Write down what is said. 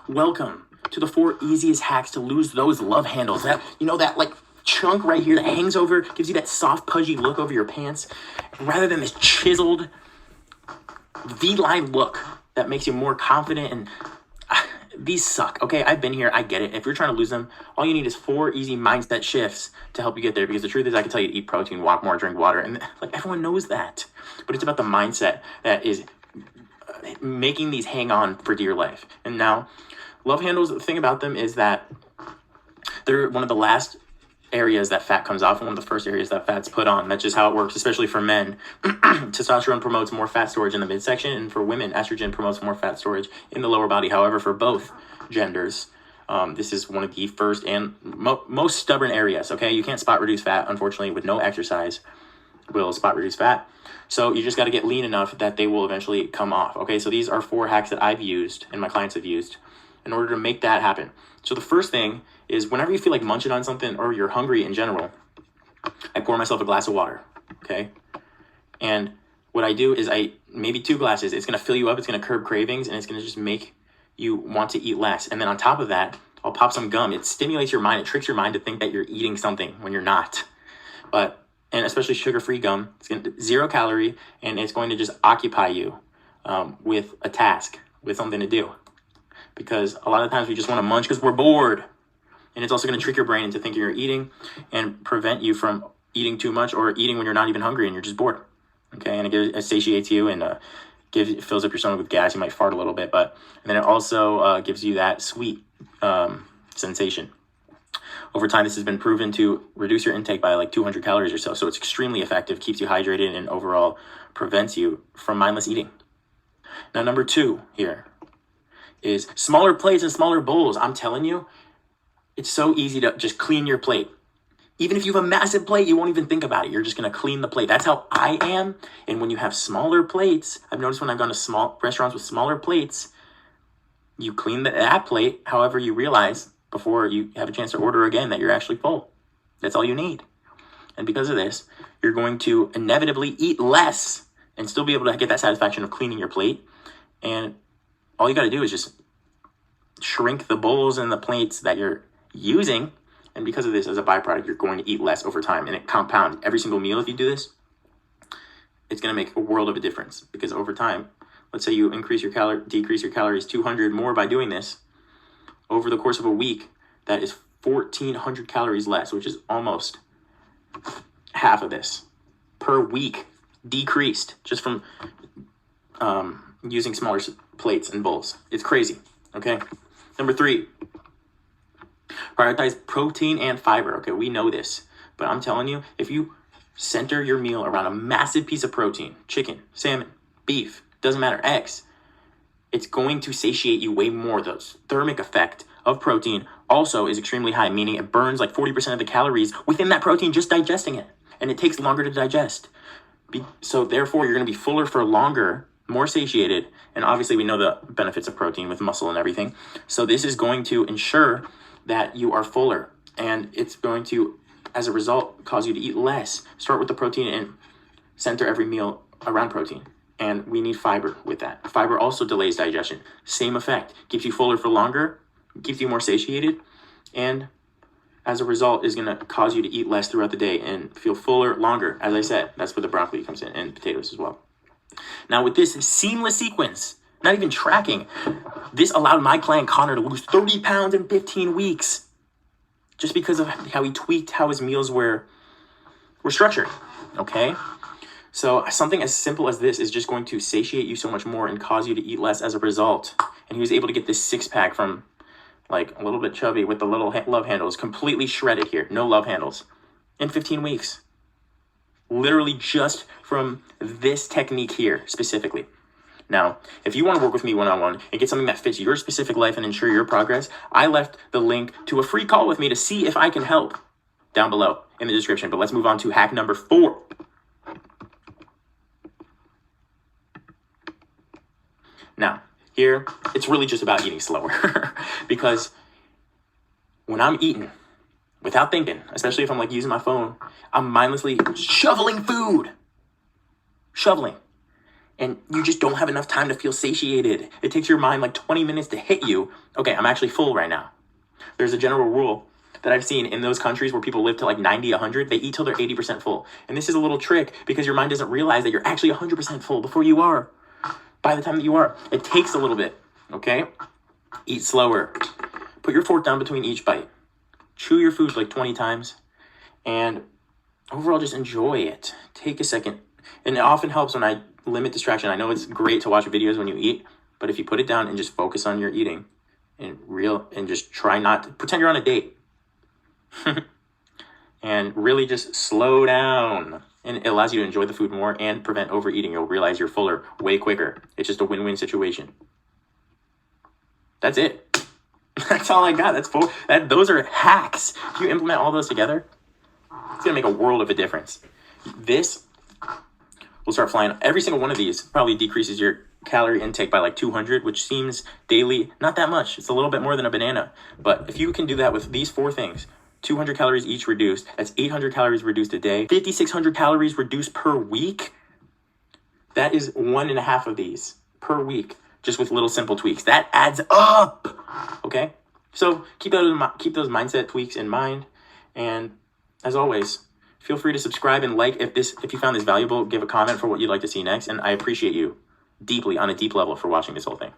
Welcome to the 4 easiest hacks to lose those love handles. That, that like chunk right here that hangs over, gives you that soft, pudgy look over your pants, rather than this chiseled V-line look that makes you more confident. And these suck, okay? I've been here, I get it. If you're trying to lose them, all you need is 4 easy mindset shifts to help you get there. Because the truth is, I can tell you to eat protein, walk more, drink water, and like everyone knows that. But it's about the mindset that is making these hang on for dear life. And now, love handles, the thing about them is that they're one of the last areas that fat comes off and one of the first areas that fat's put on. That's just how it works, especially for men. Testosterone promotes more fat storage in the midsection, and for women, estrogen promotes more fat storage in the lower body. However, for both genders, this is one of the first and most stubborn areas, okay? You can't spot reduce fat, unfortunately, with no exercise will spot reduce fat. So you just got to get lean enough that they will eventually come off, okay? So these are 4 hacks that I've used and my clients have used in order to make that happen. So the first thing is, whenever you feel like munching on something or you're hungry in general, I pour myself a glass of water, okay? And what I do is maybe 2 glasses. It's going to fill you up, it's going to curb cravings, and it's going to just make you want to eat less. And then on top of that, I'll pop some gum. It stimulates your mind. It tricks your mind to think that you're eating something when you're not. And especially sugar-free gum, it's going to 0 calorie, and it's going to just occupy you with a task, with something to do. Because a lot of times we just want to munch because we're bored. And it's also going to trick your brain into thinking you're eating and prevent you from eating too much or eating when you're not even hungry and you're just bored. Okay, and it satiates you and fills up your stomach with gas. You might fart a little bit, and then it also gives you that sweet sensation. Over time, this has been proven to reduce your intake by like 200 calories or so. So it's extremely effective, keeps you hydrated, and overall prevents you from mindless eating. Now, number 2 here is smaller plates and smaller bowls. I'm telling you, it's so easy to just clean your plate. Even if you have a massive plate, you won't even think about it. You're just going to clean the plate. That's how I am. And when you have smaller plates, I've noticed when I've gone to small restaurants with smaller plates, you clean that plate. However, you realize before you have a chance to order again that you're actually full. That's all you need. And because of this, you're going to inevitably eat less and still be able to get that satisfaction of cleaning your plate. And all you got to do is just shrink the bowls and the plates that you're using. And because of this, as a byproduct, you're going to eat less over time. And it compounds. Every single meal, if you do this, it's going to make a world of a difference. Because over time, let's say you decrease your calories 200 more by doing this. Over the course of a week, that is 1,400 calories less, which is almost half of this per week decreased just from using smaller plates and bowls. It's crazy, okay? Number 3, prioritize protein and fiber. Okay, we know this, but I'm telling you, if you center your meal around a massive piece of protein, chicken, salmon, beef, doesn't matter, eggs, it's going to satiate you way more. The thermic effect of protein also is extremely high, meaning it burns like 40% of the calories within that protein just digesting it, and it takes longer to digest. So therefore, you're going to be fuller for longer, more satiated, and obviously we know the benefits of protein with muscle and everything. So this is going to ensure that you are fuller, and it's going to, as a result, cause you to eat less. Start with the protein and center every meal around protein. And we need fiber with that. Fiber also delays digestion. Same effect. Keeps you fuller for longer, keeps you more satiated, and as a result is going to cause you to eat less throughout the day and feel fuller longer. As I said, that's where the broccoli comes in, and potatoes as well. Now with this seamless sequence, not even tracking, this allowed my client Connor to lose 30 pounds in 15 weeks just because of how he tweaked how his meals were structured, okay? So something as simple as this is just going to satiate you so much more and cause you to eat less as a result. And he was able to get this 6-pack from like a little bit chubby with the little love handles, completely shredded here, no love handles, in 15 weeks. Literally just from this technique here specifically. Now, if you want to work with me one-on-one and get something that fits your specific life and ensure your progress, I left the link to a free call with me to see if I can help down below in the description. But let's move on to hack number 4. Now, here, it's really just about eating slower because when I'm eating without thinking, especially if I'm like using my phone, I'm mindlessly shoveling food. Shoveling. and you just don't have enough time to feel satiated. It takes your mind like 20 minutes to hit you. Okay, I'm actually full right now. There's a general rule that I've seen in those countries where people live to like 90, 100, they eat till they're 80% full. And this is a little trick because your mind doesn't realize that you're actually 100% full before you are. By the time that you are, it takes a little bit, okay? Eat slower. Put your fork down between each bite. Chew your food like 20 times. And overall, just enjoy it. Take a second. And it often helps when I limit distraction. I know it's great to watch videos when you eat, but if you put it down and just focus on your eating and just try not to pretend you're on a date and really just slow down, and it allows you to enjoy the food more and prevent overeating. You'll realize you're fuller way quicker. It's just a win-win situation. That's it. That's all I got. Those are hacks. If you implement all those together, it's gonna make a world of a difference. This will start flying. Every single one of these probably decreases your calorie intake by like 200, which seems daily not that much. It's a little bit more than a banana. But if you can do that with these 4 things, 200 calories each reduced, that's 800 calories reduced a day, 5,600 calories reduced per week. That is 1.5 of these per week, just with little simple tweaks. That adds up. Okay, so keep those mindset tweaks in mind, and as always, feel free to subscribe and like if you found this valuable. Give a comment for what you'd like to see next, and I appreciate you deeply on a deep level for watching this whole thing.